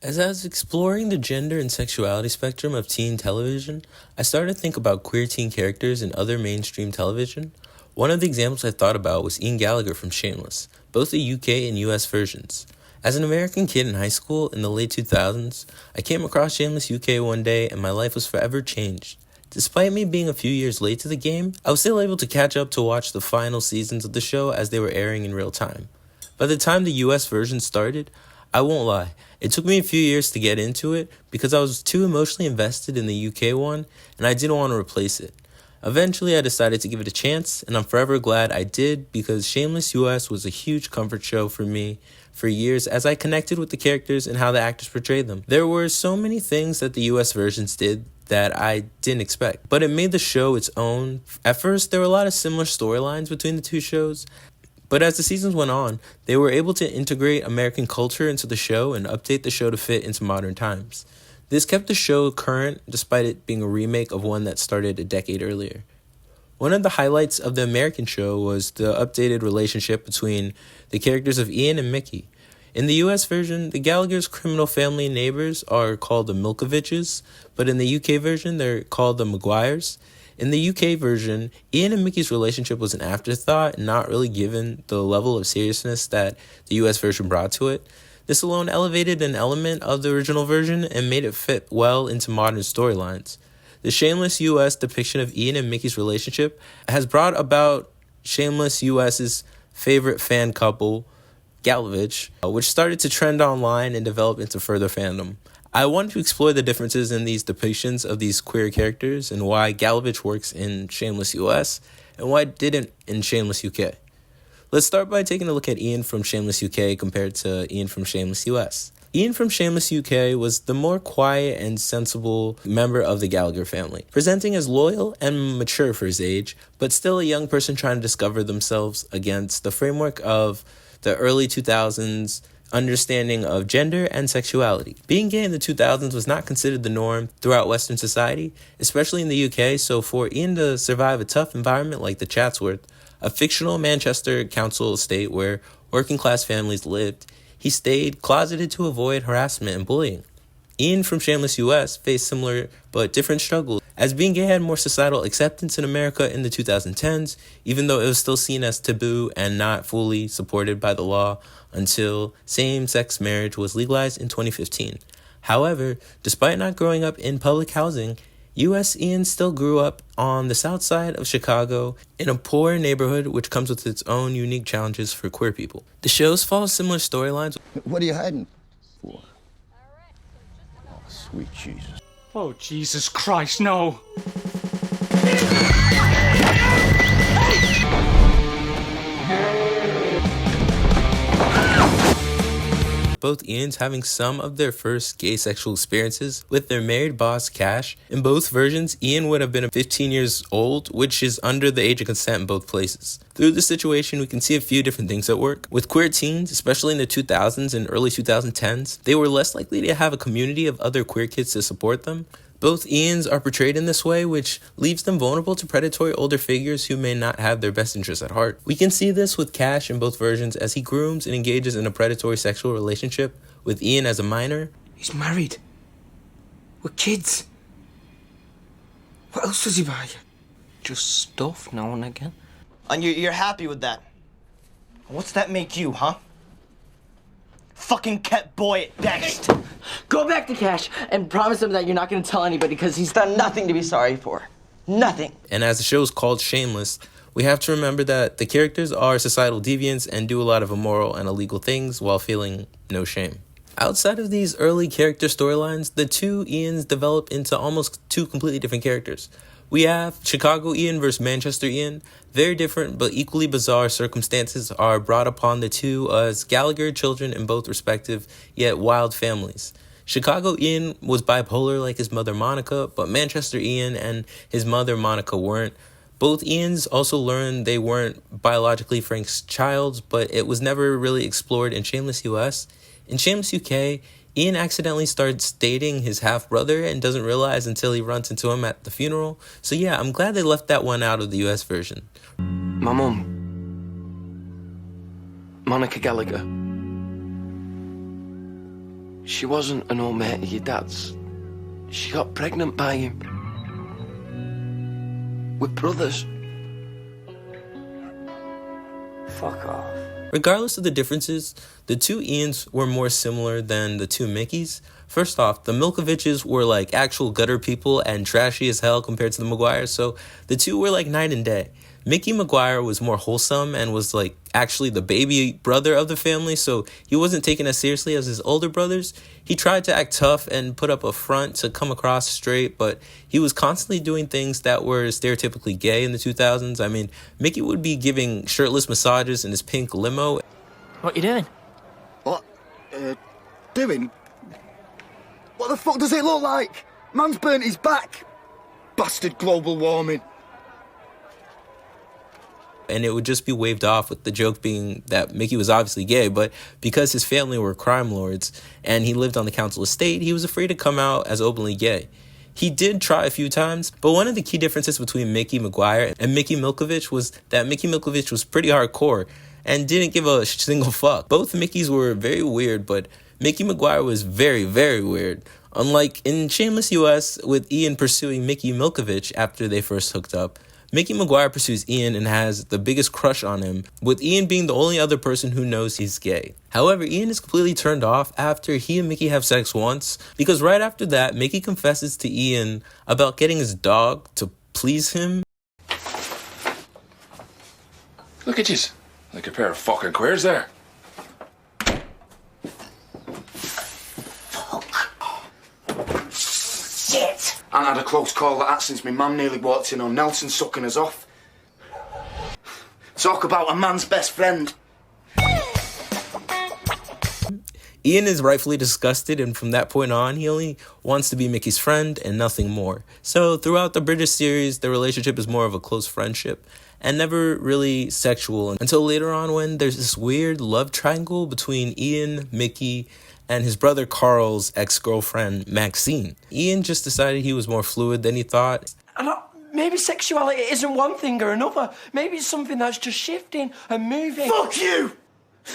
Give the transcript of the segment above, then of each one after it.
As I was exploring the gender and sexuality spectrum of teen television, I started to think about queer teen characters in other mainstream television. One of the examples I thought about was Ian Gallagher from Shameless, both the UK and US versions. As an American kid in high school in the late 2000s, I came across Shameless UK one day and my life was forever changed. Despite me being a few years late to the game, I was still able to catch up to watch the final seasons of the show as they were airing in real time. By the time the US version started, I won't lie, it took me a few years to get into it because I was too emotionally invested in the UK one and I didn't want to replace it. Eventually I decided to give it a chance and I'm forever glad I did because Shameless US was a huge comfort show for me for years as I connected with the characters and how the actors portrayed them. There were so many things that the US versions did that I didn't expect, but it made the show its own. At first, there were a lot of similar storylines between the two shows, but as the seasons went on, they were able to integrate American culture into the show and update the show to fit into modern times. This kept the show current despite it being a remake of one that started a decade earlier. One of the highlights of the American show was the updated relationship between the characters of Ian and Mickey. In the US version, the Gallagher's criminal family and neighbors are called the Milkoviches, but in the UK version, they're called the Maguires. In the UK version, Ian and Mickey's relationship was an afterthought and not really given the level of seriousness that the US version brought to it. This alone elevated an element of the original version and made it fit well into modern storylines. The Shameless US depiction of Ian and Mickey's relationship has brought about Shameless US's favorite fan couple, Gallavich, which started to trend online and develop into further fandom. I wanted to explore the differences in these depictions of these queer characters and why Gallavich works in Shameless US and why it didn't in Shameless UK. Let's start by taking a look at Ian from Shameless UK compared to Ian from Shameless US. Ian from Shameless UK was the more quiet and sensible member of the Gallagher family, presenting as loyal and mature for his age, but still a young person trying to discover themselves against the framework of the early 2000s understanding of gender and sexuality. Being gay in the 2000s was not considered the norm throughout Western society, especially in the UK, so for Ian to survive a tough environment like the Chatsworth, a fictional Manchester council estate where working class families lived, he stayed closeted to avoid harassment and bullying. Ian from Shameless US faced similar but different struggles, as being gay had more societal acceptance in America in the 2010s, even though it was still seen as taboo and not fully supported by the law until same-sex marriage was legalized in 2015. However, despite not growing up in public housing, US Ian still grew up on the south side of Chicago in a poor neighborhood which comes with its own unique challenges for queer people. The shows follow similar storylines. What are you hiding for? Oh, sweet Jesus. Oh, Jesus Christ, no! Both Ians having some of their first gay sexual experiences with their married boss, Cash. In both versions, Ian would have been 15 years old, which is under the age of consent in both places. Through this situation, we can see a few different things at work. With queer teens, especially in the 2000s and early 2010s, they were less likely to have a community of other queer kids to support them. Both Ians are portrayed in this way, which leaves them vulnerable to predatory older figures who may not have their best interests at heart. We can see this with Cash in both versions as he grooms and engages in a predatory sexual relationship with Ian as a minor. He's married. With kids. What else does he buy? Just stuff now and again. And you're happy with that? What's that make you, huh? Fucking kept boy at best. Go back to Cash and promise him that you're not going to tell anybody because he's done nothing to be sorry for. Nothing. And as the show is called Shameless, we have to remember that the characters are societal deviants and do a lot of immoral and illegal things while feeling no shame. Outside of these early character storylines, the two Ians develop into almost two completely different characters. We have Chicago Ian versus Manchester Ian. Very different but equally bizarre circumstances are brought upon the two as Gallagher children in both respective yet wild families. Chicago Ian was bipolar like his mother Monica, but Manchester Ian and his mother Monica weren't. Both Ians also learned they weren't biologically Frank's child, but it was never really explored in Shameless US. In Shameless UK, Ian accidentally starts dating his half-brother and doesn't realize until he runs into him at the funeral. So yeah, I'm glad they left that one out of the US version. My mum, Monica Gallagher, She wasn't an old mate of your dad's. She got pregnant by him. We're brothers. Fuck off. Regardless of the differences, the two Ians were more similar than the two Mickeys. First off, the Milkoviches were like actual gutter people and trashy as hell compared to the Maguires, so the two were like night and day. Mickey Maguire was more wholesome and was like actually the baby brother of the family, so he wasn't taken as seriously as his older brothers. He tried to act tough and put up a front to come across straight, but he was constantly doing things that were stereotypically gay in the 2000s. I mean, Mickey would be giving shirtless massages in his pink limo. What you doing? What? Doing? What the fuck does it look like? Man's burnt his back. Bastard global warming. And it would just be waved off with the joke being that Mickey was obviously gay, but because his family were crime lords and he lived on the council estate, he was afraid to come out as openly gay. He did try a few times, but one of the key differences between Mickey Maguire and Mickey Milkovich was that Mickey Milkovich was pretty hardcore and didn't give a single fuck. Both Mickeys were very weird, but Mickey Maguire was very, very weird. Unlike in Shameless US, with Ian pursuing Mickey Milkovich after they first hooked up, Mickey Maguire pursues Ian and has the biggest crush on him, with Ian being the only other person who knows he's gay. However, Ian is completely turned off after he and Mickey have sex once, because right after that, Mickey confesses to Ian about getting his dog to please him. Look at yous, like a pair of fucking queers there. Shit! I had a close call at that since my mum nearly walked in on Nelson sucking us off. Talk about a man's best friend. Ian is rightfully disgusted, and from that point on, he only wants to be Mickey's friend and nothing more. So throughout the British series, their relationship is more of a close friendship and never really sexual until later on when there's this weird love triangle between Ian, Mickey, and his brother Carl's ex-girlfriend Maxine. Ian just decided he was more fluid than he thought. Maybe sexuality isn't one thing or another. Maybe it's something that's just shifting and moving. Fuck you!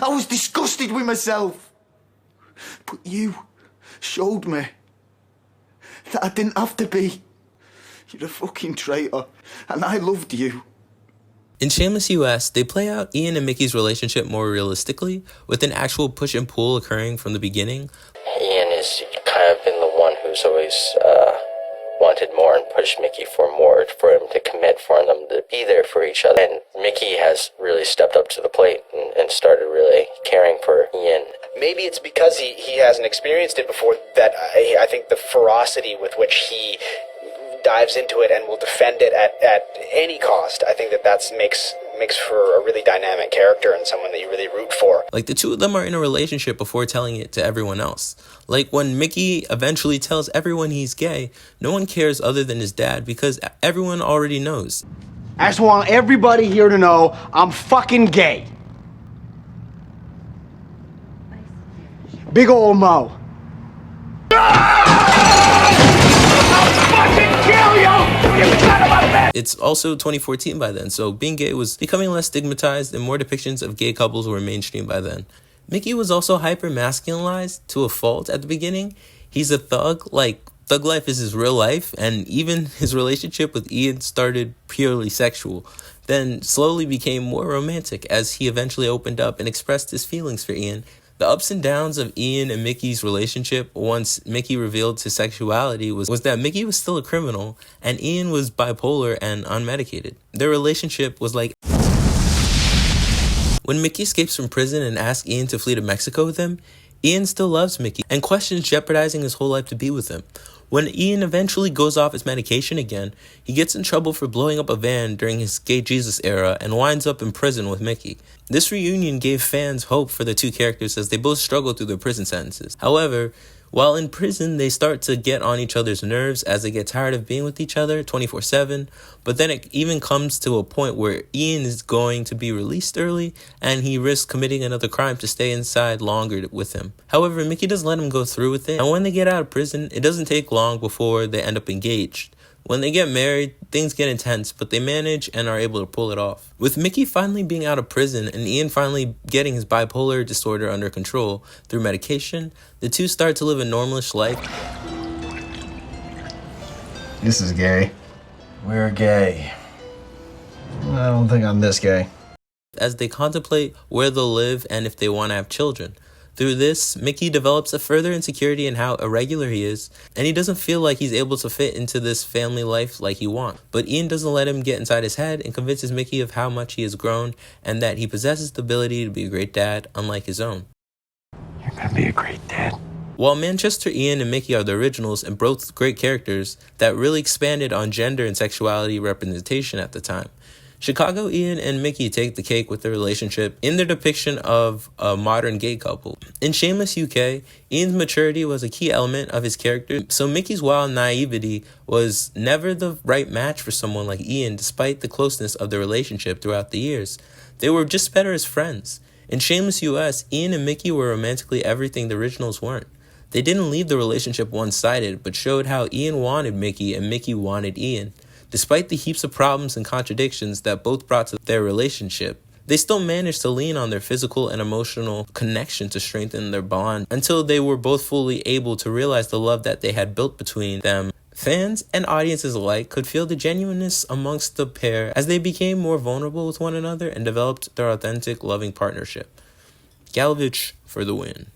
I was disgusted with myself. But you showed me that I didn't have to be. You're a fucking traitor, and I loved you. In Shameless US, they play out Ian and Mickey's relationship more realistically, with an actual push and pull occurring from the beginning. Ian has kind of been the one who's always wanted more and pushed Mickey for more, for him to commit, for them to be there for each other. And Mickey has really stepped up to the plate and started really caring for Ian. Maybe it's because he hasn't experienced it before that I think the ferocity with which he dives into it and will defend it at any cost, I think that makes for a really dynamic character and someone that you really root for. Like, the two of them are in a relationship before telling it to everyone else. Like, when Mickey eventually tells everyone he's gay, no one cares other than his dad because everyone already knows. I just want everybody here to know I'm fucking gay. Big ol' Mo. It's also 2014 by then, so being gay was becoming less stigmatized and more depictions of gay couples were mainstream by then. Mickey was also hyper-masculinized to a fault at the beginning. He's a thug, like thug life is his real life, and even his relationship with Ian started purely sexual, then slowly became more romantic as he eventually opened up and expressed his feelings for Ian. The ups and downs of Ian and Mickey's relationship once Mickey revealed his sexuality was that Mickey was still a criminal and Ian was bipolar and unmedicated. Their relationship was like... When Mickey escapes from prison and asks Ian to flee to Mexico with him, Ian still loves Mickey and questions jeopardizing his whole life to be with him. When Ian eventually goes off his medication again, he gets in trouble for blowing up a van during his Gay Jesus era and winds up in prison with Mickey. This reunion gave fans hope for the two characters as they both struggle through their prison sentences. However, while in prison, they start to get on each other's nerves as they get tired of being with each other 24/7. But then it even comes to a point where Ian is going to be released early and he risks committing another crime to stay inside longer with him. However, Mickey doesn't let him go through with it. And when they get out of prison, it doesn't take long before they end up engaged. When they get married, things get intense, but they manage and are able to pull it off. With Mickey finally being out of prison and Ian finally getting his bipolar disorder under control through medication, the two start to live a normalish life. This is gay. We're gay. I don't think I'm this gay. As they contemplate where they'll live and if they want to have children. Through this, Mickey develops a further insecurity in how irregular he is, and he doesn't feel like he's able to fit into this family life like he wants. But Ian doesn't let him get inside his head and convinces Mickey of how much he has grown and that he possesses the ability to be a great dad, unlike his own. You're gonna be a great dad. While Manchester, Ian, and Mickey are the originals and both great characters that really expanded on gender and sexuality representation at the time, Chicago, Ian, and Mickey take the cake with their relationship in their depiction of a modern gay couple. In Shameless UK, Ian's maturity was a key element of his character, so Mickey's wild naivety was never the right match for someone like Ian despite the closeness of their relationship throughout the years. They were just better as friends. In Shameless US, Ian and Mickey were romantically everything the originals weren't. They didn't leave the relationship one-sided, but showed how Ian wanted Mickey and Mickey wanted Ian. Despite the heaps of problems and contradictions that both brought to their relationship, they still managed to lean on their physical and emotional connection to strengthen their bond until they were both fully able to realize the love that they had built between them. Fans and audiences alike could feel the genuineness amongst the pair as they became more vulnerable with one another and developed their authentic, loving partnership. Gallavich for the win.